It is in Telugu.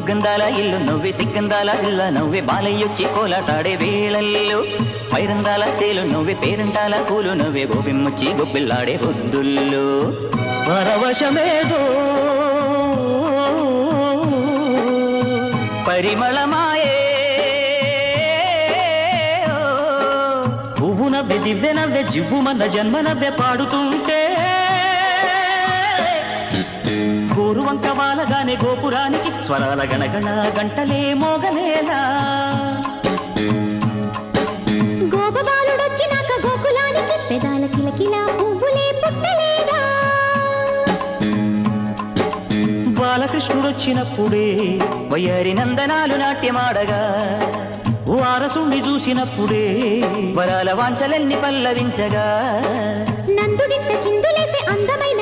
సుగంధాల ఇల్లు నవ్వే సిగ్గంధాల ఇల్ల నవ్వే బాలయ్యొచ్చి కోలాటాడే వేళల్లో పైరందాల చేలు నవ్వే పేరంటాల పూలు నవ్వే గోపిమ్మొచ్చి గొప్పిల్లాడే బొద్దుల్లో పరవశమేదో పరిమళమాయే పువ్వు నవ్వే దివ్య నవ్వే జివ్వు మన జన్మ నవ్వే పాడుతుంటే గోరువంక వాలగానే గోపురానికి స్వరాల గణగణ గంటలే మోగలేలా గోపబాలుడొచ్చినాక గోకులానికి పెదాల కిలకిలా పువ్వులే పుట్టలేదా బాలకృష్ణుడొచ్చినప్పుడే వయ్యారి నందనాలు నాట్యమాడగా వారసుండి చూసినప్పుడే వరాల వాంఛలెన్ని పల్లవించగా నందుడింత చిందులేసే అందమైన